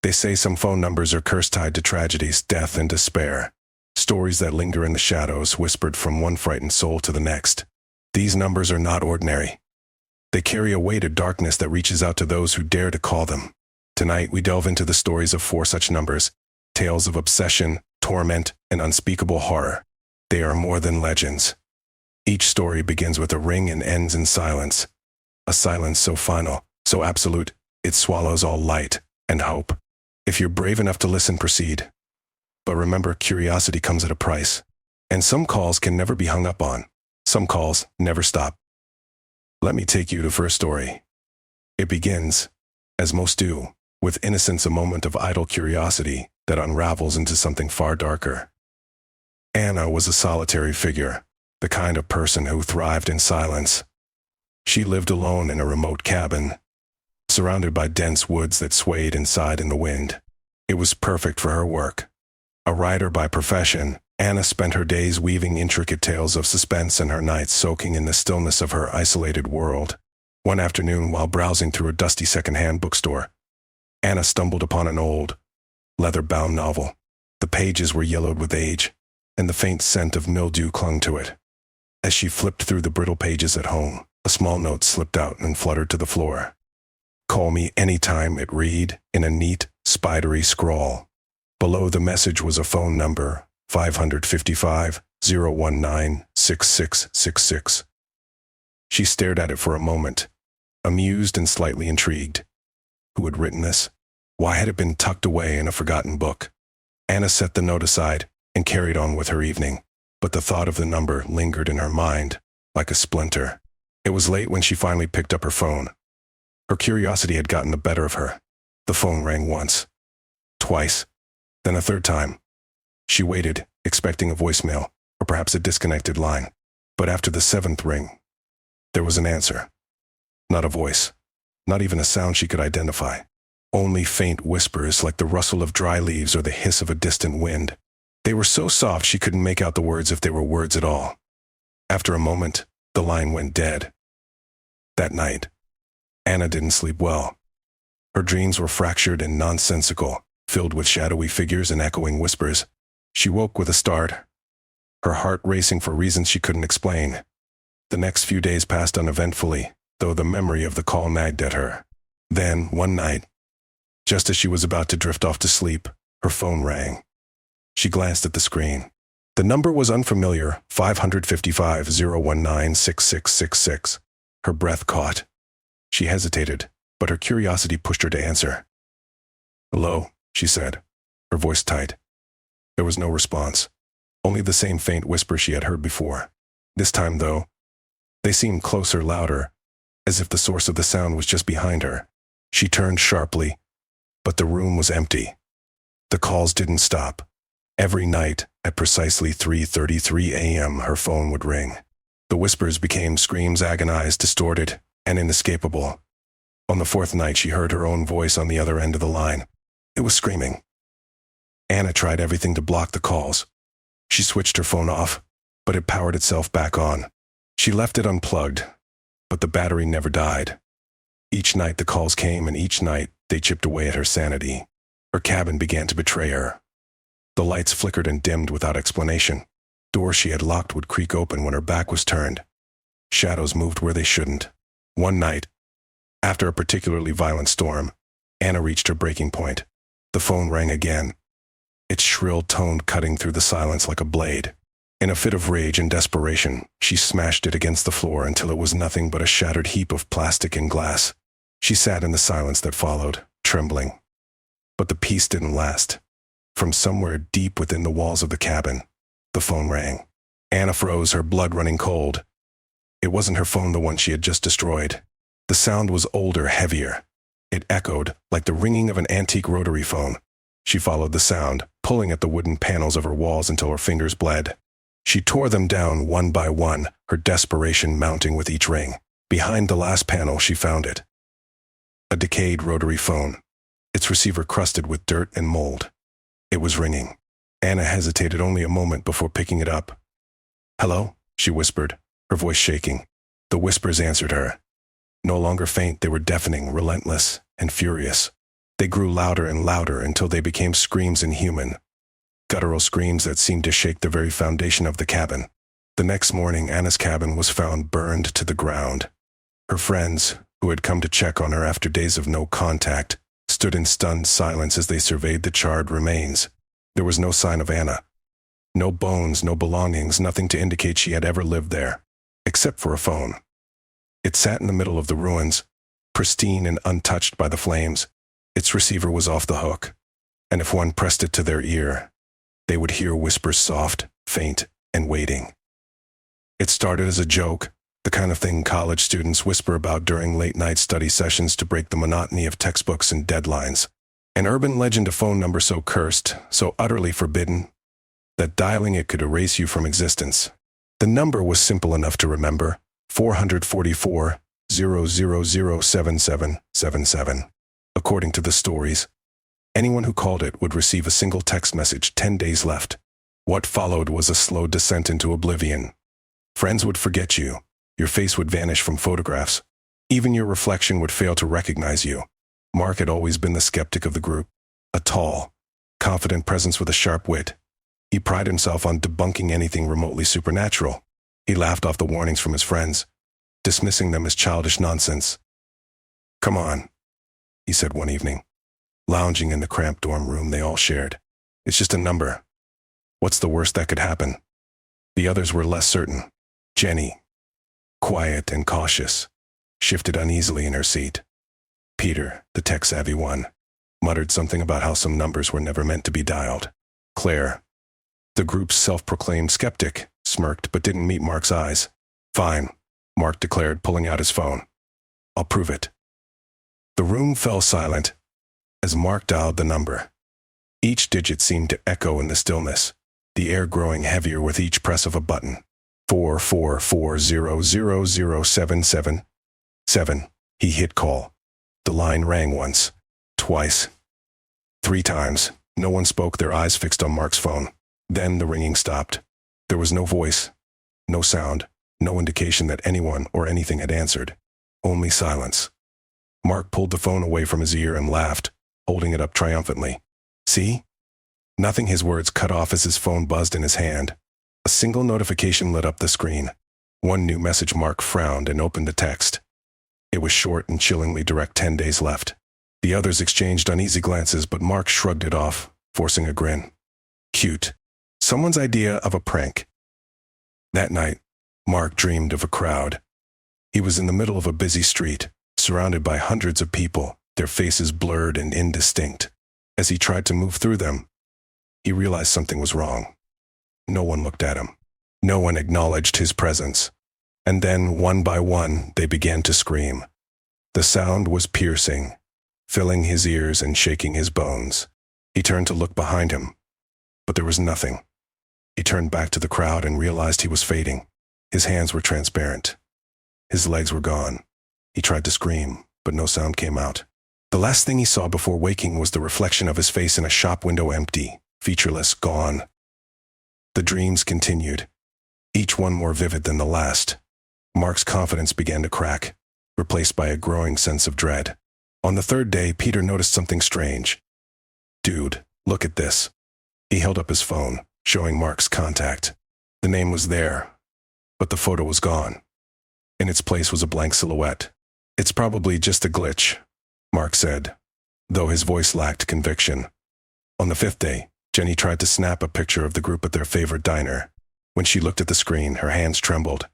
They say some phone numbers are curse-tied to tragedies, death, and despair. Stories that linger in the shadows, whispered from one frightened soul to the next. These numbers are not ordinary. They carry a weight of darkness that reaches out to those who dare to call them. Tonight, we delve into the stories of 4 such numbers, tales of obsession, torment, and unspeakable horror. They are more than legends. Each story begins with a ring and ends in silence. A silence so final, so absolute, it swallows all light and hope. If you're brave enough to listen, proceed. But remember, curiosity comes at a price. And some calls can never be hung up on. Some calls never stop. Let me take you to first story. It begins, as most do, with innocence, a moment of idle curiosity that unravels into something far darker. Anna was a solitary figure, the kind of person who thrived in silence. She lived alone in a remote cabin, surrounded by dense woods that swayed and sighed in the wind. It was perfect for her work. A writer by profession, Anna spent her days weaving intricate tales of suspense and her nights soaking in the stillness of her isolated world. One afternoon, while browsing through a dusty second-hand bookstore, Anna stumbled upon an old, leather-bound novel. The pages were yellowed with age, and the faint scent of mildew clung to it. As she flipped through the brittle pages at home, a small note slipped out and fluttered to the floor. "Call me anytime," it read, in a neat, spidery scrawl. Below the message was a phone number, 555-019-6666. She stared at it for a moment, amused and slightly intrigued. Who had written this? Why had it been tucked away in a forgotten book? Anna set the note aside and carried on with her evening, but the thought of the number lingered in her mind like a splinter. It was late when she finally picked up her phone. Her curiosity had gotten the better of her. The phone rang once, twice, then a third time. She waited, expecting a voicemail, or perhaps a disconnected line. But after the 7th ring, there was an answer. Not a voice, not even a sound she could identify. Only faint whispers like the rustle of dry leaves or the hiss of a distant wind. They were so soft she couldn't make out the words, if they were words at all. After a moment, the line went dead. That night, Anna didn't sleep well. Her dreams were fractured and nonsensical, filled with shadowy figures and echoing whispers. She woke with a start, her heart racing for reasons she couldn't explain. The next few days passed uneventfully, though the memory of the call nagged at her. Then, one night, just as she was about to drift off to sleep, her phone rang. She glanced at the screen. The number was unfamiliar, 555-019-6666. Her breath caught. She hesitated, but her curiosity pushed her to answer. "Hello," she said, her voice tight. There was no response, only the same faint whisper she had heard before. This time, though, they seemed closer, louder, as if the source of the sound was just behind her. She turned sharply, but the room was empty. The calls didn't stop. Every night, at precisely 3:33 a.m., her phone would ring. The whispers became screams, agonized, distorted, and inescapable. On the 4th night, she heard her own voice on the other end of the line. It was screaming. Anna tried everything to block the calls. She switched her phone off, but it powered itself back on. She left it unplugged, but the battery never died. Each night the calls came, and each night they chipped away at her sanity. Her cabin began to betray her. The lights flickered and dimmed without explanation. Doors she had locked would creak open when her back was turned. Shadows moved where they shouldn't. One night, after a particularly violent storm, Anna reached her breaking point. The phone rang again, its shrill tone cutting through the silence like a blade. In a fit of rage and desperation, she smashed it against the floor until it was nothing but a shattered heap of plastic and glass. She sat in the silence that followed, trembling. But the peace didn't last. From somewhere deep within the walls of the cabin, the phone rang. Anna froze, her blood running cold. It wasn't her phone, the one she had just destroyed. The sound was older, heavier. It echoed like the ringing of an antique rotary phone. She followed the sound, pulling at the wooden panels of her walls until her fingers bled. She tore them down one by one, her desperation mounting with each ring. Behind the last panel, she found it. A decayed rotary phone, its receiver crusted with dirt and mold. It was ringing. Anna hesitated only a moment before picking it up. "Hello?" she whispered, her voice shaking. The whispers answered her. No longer faint, they were deafening, relentless, and furious. They grew louder and louder until they became screams inhuman, guttural screams that seemed to shake the very foundation of the cabin. The next morning, Anna's cabin was found burned to the ground. Her friends, who had come to check on her after days of no contact, stood in stunned silence as they surveyed the charred remains. There was no sign of Anna. No bones, no belongings, nothing to indicate she had ever lived there, except for a phone. It sat in the middle of the ruins, pristine and untouched by the flames. Its receiver was off the hook, and if one pressed it to their ear, they would hear whispers soft, faint, and waiting. It started as a joke, the kind of thing college students whisper about during late-night study sessions to break the monotony of textbooks and deadlines. An urban legend, a phone number so cursed, so utterly forbidden, that dialing it could erase you from existence. The number was simple enough to remember: 444 0007777. According to the stories, anyone who called it would receive a single text message: 10 days left. What followed was a slow descent into oblivion. Friends would forget you. Your face would vanish from photographs. Even your reflection would fail to recognize you. Mark had always been the skeptic of the group, a tall, confident presence with a sharp wit. He prided himself on debunking anything remotely supernatural. He laughed off the warnings from his friends, dismissing them as childish nonsense. "Come on," he said one evening, lounging in the cramped dorm room they all shared. "It's just a number. What's the worst that could happen?" The others were less certain. Jenny, quiet and cautious, shifted uneasily in her seat. Peter, the tech-savvy one, muttered something about how some numbers were never meant to be dialed. Claire, the group's self-proclaimed skeptic, smirked but didn't meet Mark's eyes. "Fine," Mark declared, pulling out his phone. "I'll prove it." The room fell silent as Mark dialed the number. Each digit seemed to echo in the stillness, the air growing heavier with each press of a button. 444000777. He hit call. The line rang once, twice, 3 times. No one spoke, their eyes fixed on Mark's phone. Then the ringing stopped. There was no voice, no sound, no indication that anyone or anything had answered. Only silence. Mark pulled the phone away from his ear and laughed, holding it up triumphantly. "See?" Nothing. His words cut off as his phone buzzed in his hand. A single notification lit up the screen. One new message. Mark frowned and opened the text. It was short and chillingly direct: 10 days left. The others exchanged uneasy glances, but Mark shrugged it off, forcing a grin. Cute. Someone's idea of a prank. That night, Mark dreamed of a crowd. He was in the middle of a busy street, surrounded by hundreds of people, their faces blurred and indistinct. As he tried to move through them, he realized something was wrong. No one looked at him. No one acknowledged his presence. And then, one by one, they began to scream. The sound was piercing, filling his ears and shaking his bones. He turned to look behind him, but there was nothing. He turned back to the crowd and realized he was fading. His hands were transparent. His legs were gone. He tried to scream, but no sound came out. The last thing he saw before waking was the reflection of his face in a shop window, empty, featureless, gone. The dreams continued, each one more vivid than the last. Mark's confidence began to crack, replaced by a growing sense of dread. On the 3rd day, Peter noticed something strange. "Dude, look at this." He held up his phone, showing Mark's contact. The name was there, but the photo was gone. In its place was a blank silhouette. "It's probably just a glitch," Mark said, though his voice lacked conviction. On the 5th day, Jenny tried to snap a picture of the group at their favorite diner. When she looked at the screen, her hands trembled.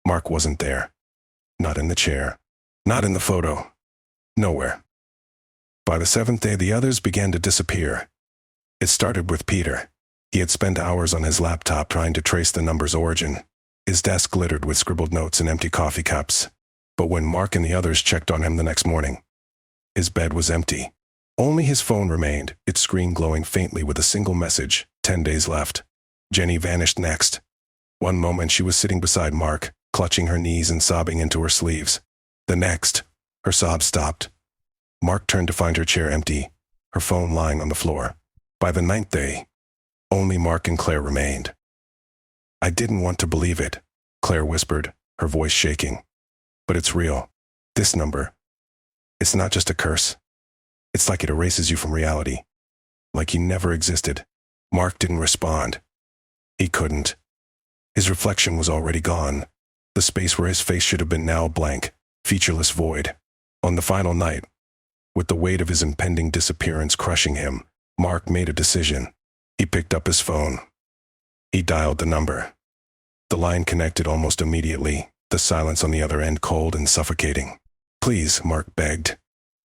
Mark wasn't there. Not in the chair. Not in the photo. Nowhere. By the 7th day, the others began to disappear. It started with Peter. He had spent hours on his laptop trying to trace the number's origin. His desk glittered with scribbled notes and empty coffee cups. But when Mark and the others checked on him the next morning, his bed was empty. Only his phone remained, its screen glowing faintly with a single message: 10 days left. Jenny vanished next. One moment she was sitting beside Mark, clutching her knees and sobbing into her sleeves. The next, her sobs stopped. Mark turned to find her chair empty, her phone lying on the floor. By the 9th day, only Mark and Claire remained. "I didn't want to believe it," Claire whispered, her voice shaking. "But it's real. This number. It's not just a curse. It's like it erases you from reality. Like you never existed. Mark didn't respond. He couldn't. His reflection was already gone. The space where his face should have been now a blank, featureless void. On the final night, with the weight of his impending disappearance crushing him, Mark made a decision. He picked up his phone. He dialed the number. The line connected almost immediately, the silence on the other end cold and suffocating. "Please," Mark begged,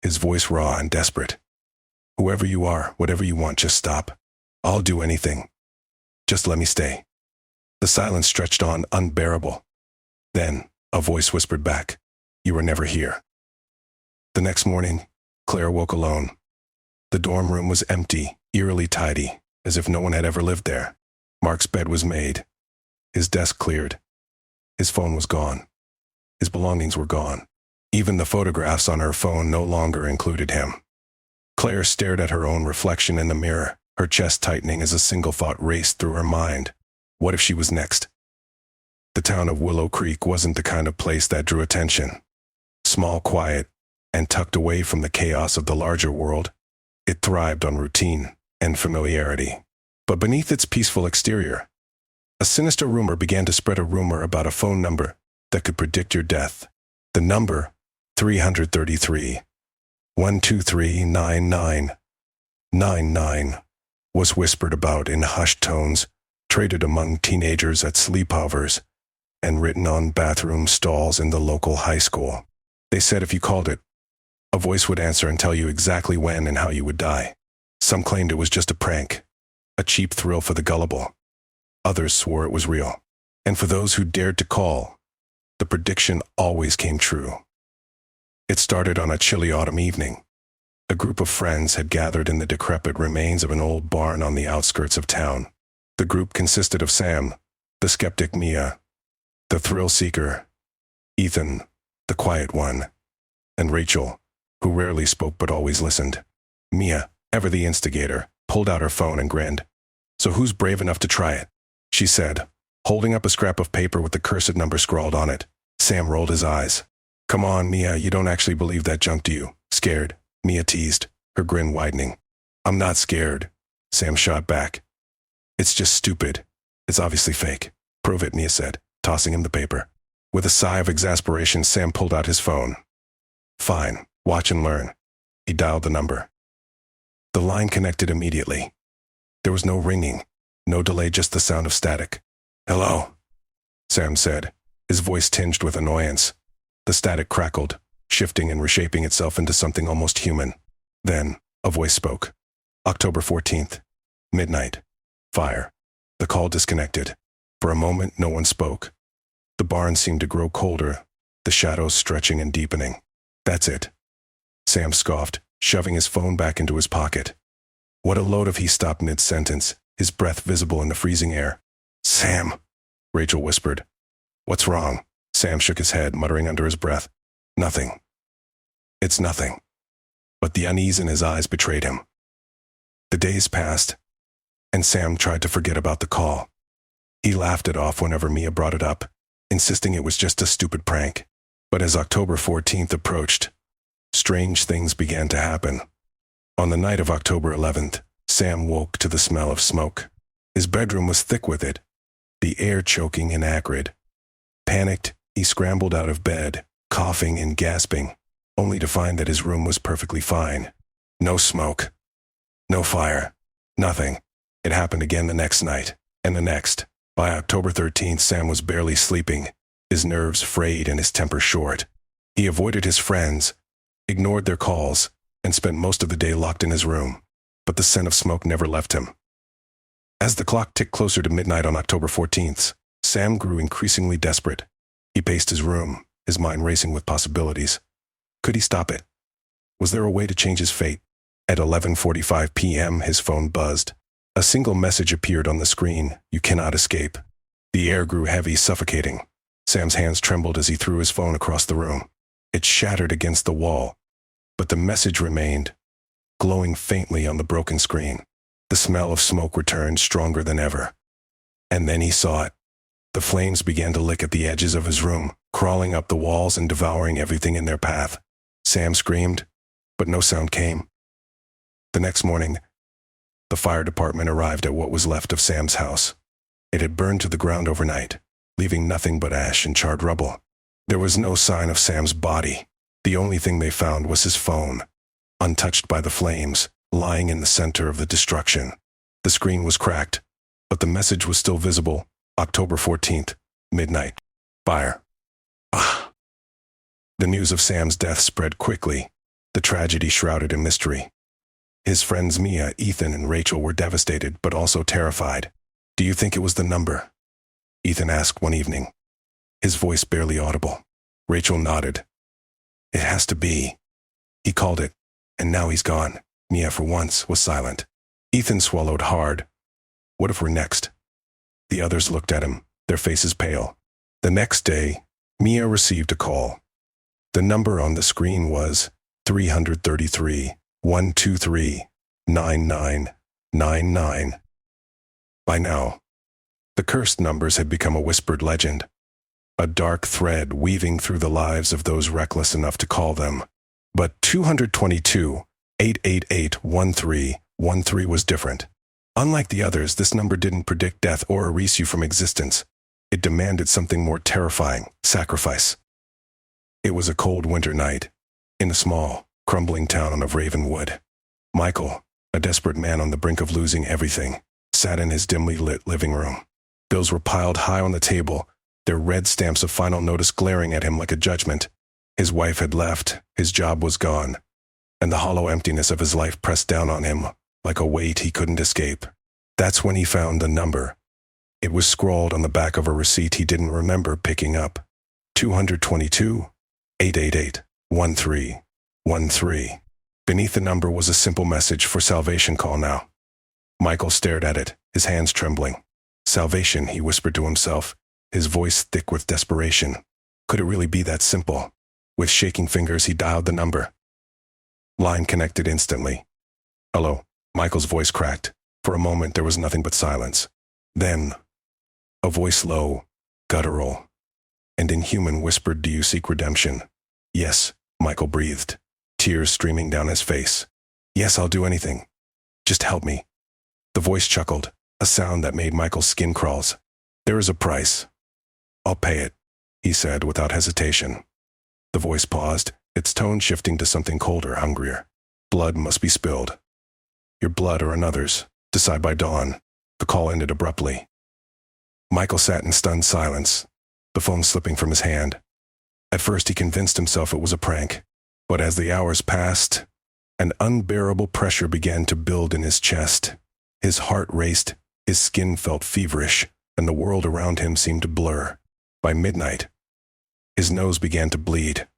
his voice raw and desperate. "Whoever you are, whatever you want, just stop. I'll do anything. Just let me stay." The silence stretched on, unbearable. Then, a voice whispered back, "You were never here." The next morning, Claire woke alone. The dorm room was empty, eerily tidy, as if no one had ever lived there. Mark's bed was made. His desk cleared. His phone was gone. His belongings were gone. Even the photographs on her phone no longer included him. Claire stared at her own reflection in the mirror, her chest tightening as a single thought raced through her mind. What if she was next? The town of Willow Creek wasn't the kind of place that drew attention. Small, quiet, and tucked away from the chaos of the larger world, it thrived on routine and familiarity. But beneath its peaceful exterior, a sinister rumor began to spread, a rumor about a phone number that could predict your death. The number, 333, 1239999, was whispered about in hushed tones, traded among teenagers at sleepovers, and written on bathroom stalls in the local high school. They said if you called it, a voice would answer and tell you exactly when and how you would die. Some claimed it was just a prank, a cheap thrill for the gullible. Others swore it was real. And for those who dared to call, the prediction always came true. It started on a chilly autumn evening. A group of friends had gathered in the decrepit remains of an old barn on the outskirts of town. The group consisted of Sam, the skeptic Mia, the thrill-seeker Ethan, the quiet one, and Rachel, who rarely spoke but always listened. Mia, ever the instigator, pulled out her phone and grinned. "So who's brave enough to try it?" she said, holding up a scrap of paper with the cursed number scrawled on it. Sam rolled his eyes. "Come on, Mia, you don't actually believe that junk, do you?" "Scared?" Mia teased, her grin widening. "I'm not scared," Sam shot back. "It's just stupid. It's obviously fake." "Prove it," Mia said, tossing him the paper. With a sigh of exasperation, Sam pulled out his phone. "Fine, watch and learn." He dialed the number. The line connected immediately. There was no ringing, no delay, just the sound of static. "Hello," Sam said, his voice tinged with annoyance. The static crackled, shifting and reshaping itself into something almost human. Then, a voice spoke. "October 14th, midnight. Fire." The call disconnected. For a moment, no one spoke. The barn seemed to grow colder, the shadows stretching and deepening. "That's it," Sam scoffed, shoving his phone back into his pocket. "What a load of..." He stopped mid-sentence, his breath visible in the freezing air. "Sam," Rachel whispered. "What's wrong?" Sam shook his head, muttering under his breath. "Nothing. It's nothing." But the unease in his eyes betrayed him. The days passed, and Sam tried to forget about the call. He laughed it off whenever Mia brought it up, insisting it was just a stupid prank. But as October 14th approached, strange things began to happen. On the night of October 11th, Sam woke to the smell of smoke. His bedroom was thick with it, the air choking and acrid. Panicked, he scrambled out of bed, coughing and gasping, only to find that his room was perfectly fine. No smoke. No fire. Nothing. It happened again the next night, and the next. By October 13th, Sam was barely sleeping, his nerves frayed and his temper short. He avoided his friends, ignored their calls, and spent most of the day locked in his room. But the scent of smoke never left him. As the clock ticked closer to midnight on October 14th, Sam grew increasingly desperate. He paced his room, his mind racing with possibilities. Could he stop it? Was there a way to change his fate? At 11:45 p.m., his phone buzzed. A single message appeared on the screen: "You cannot escape." The air grew heavy, suffocating. Sam's hands trembled as he threw his phone across the room. It shattered against the wall, but the message remained, glowing faintly on the broken screen. The smell of smoke returned, stronger than ever. And then he saw it. The flames began to lick at the edges of his room, crawling up the walls and devouring everything in their path. Sam screamed, but no sound came. The next morning, the fire department arrived at what was left of Sam's house. It had burned to the ground overnight, leaving nothing but ash and charred rubble. There was no sign of Sam's body. The only thing they found was his phone, untouched by the flames, lying in the center of the destruction. The screen was cracked, but the message was still visible. October 14th, midnight. Fire. Ah. The news of Sam's death spread quickly, the tragedy shrouded in mystery. His friends Mia, Ethan, and Rachel were devastated, but also terrified. "Do you think it was the number?" Ethan asked one evening, his voice barely audible. Rachel nodded. "It has to be. He called it, and now he's gone." Mia, for once, was silent. Ethan swallowed hard. "What if we're next?" The others looked at him, their faces pale. The next day, Mia received a call. The number on the screen was 333 123 9999. By now, the cursed numbers had become a whispered legend, a dark thread weaving through the lives of those reckless enough to call them. But 222 888 1313 was different. Unlike the others, this number didn't predict death or erase you from existence. It demanded something more terrifying: sacrifice. It was a cold winter night, in a small, crumbling town of Ravenwood. Michael, a desperate man on the brink of losing everything, sat in his dimly lit living room. Bills were piled high on the table, their red stamps of final notice glaring at him like a judgment. His wife had left, his job was gone, and the hollow emptiness of his life pressed down on him like a weight he couldn't escape. That's when he found the number. It was scrawled on the back of a receipt he didn't remember picking up. 222 888 1313. Beneath the number was a simple message for salvation call now. Michael stared at it, his hands trembling. "Salvation," he whispered to himself, his voice thick with desperation. Could it really be that simple? With shaking fingers, he dialed the number. Line connected instantly. "Hello." Michael's voice cracked. For a moment, there was nothing but silence. Then, a voice low, guttural, and inhuman whispered, "Do you seek redemption?" "Yes," Michael breathed, tears streaming down his face. "Yes, I'll do anything. Just help me." The voice chuckled, a sound that made Michael's skin crawls. "There is a price. I'll pay it," he said without hesitation. The voice paused, its tone shifting to something colder, hungrier. "Blood must be spilled. Your blood or another's. Decide by dawn." The call ended abruptly. Michael sat in stunned silence, the phone slipping from his hand. At first he convinced himself it was a prank, but as the hours passed, an unbearable pressure began to build in his chest. His heart raced, his skin felt feverish, and the world around him seemed to blur. By midnight, his nose began to bleed.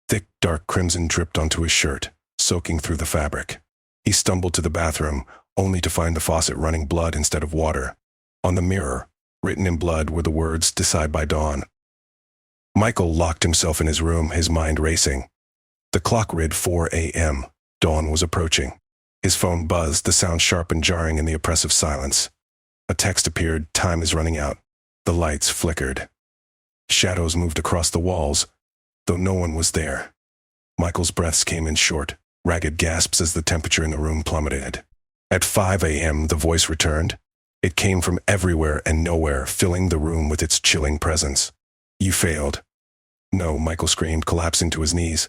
Thick, dark crimson dripped onto his shirt, soaking through the fabric. He stumbled to the bathroom, only to find the faucet running blood instead of water. On the mirror, written in blood, were the words, "Decide by dawn." Michael locked himself in his room, his mind racing. The clock read 4 a.m. Dawn was approaching. His phone buzzed, the sound sharp and jarring in the oppressive silence. A text appeared, "Time is running out." The lights flickered. Shadows moved across the walls, though no one was there. Michael's breaths came in short, ragged gasps as the temperature in the room plummeted. At 5 a.m., the voice returned. It came from everywhere and nowhere, filling the room with its chilling presence. "You failed." "No," Michael screamed, collapsing to his knees.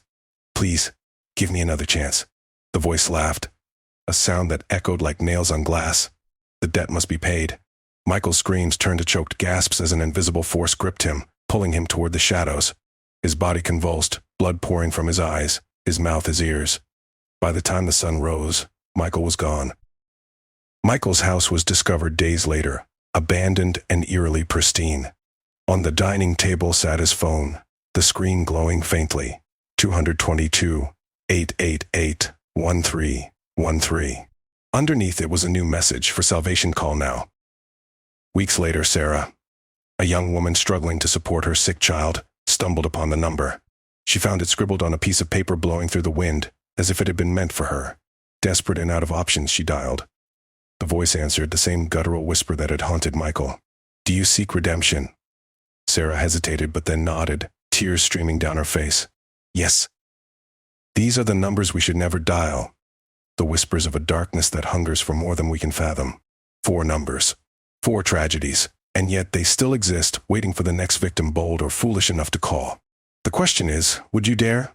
"Please, give me another chance." The voice laughed, a sound that echoed like nails on glass. The debt must be paid. Michael's screams turned to choked gasps as an invisible force gripped him, pulling him toward the shadows. His body convulsed, blood pouring from his eyes, his mouth, his ears. By the time the sun rose, Michael was gone. Michael's house was discovered days later, abandoned and eerily pristine. On the dining table sat his phone, the screen glowing faintly. 222 888 1313. Underneath it was a new message for salvation call now. Weeks later, Sarah, a young woman struggling to support her sick child, stumbled upon the number. She found it scribbled on a piece of paper blowing through the wind, as if it had been meant for her. Desperate and out of options, she dialed. The voice answered, the same guttural whisper that had haunted Michael. "Do you seek redemption?" Sarah hesitated, but then nodded, tears streaming down her face. "Yes." "These are the numbers we should never dial. the whispers of a darkness that hungers for more than we can fathom. 4 numbers. 4 tragedies. And yet they still exist, waiting for the next victim bold or foolish enough to call. The question is, would you dare?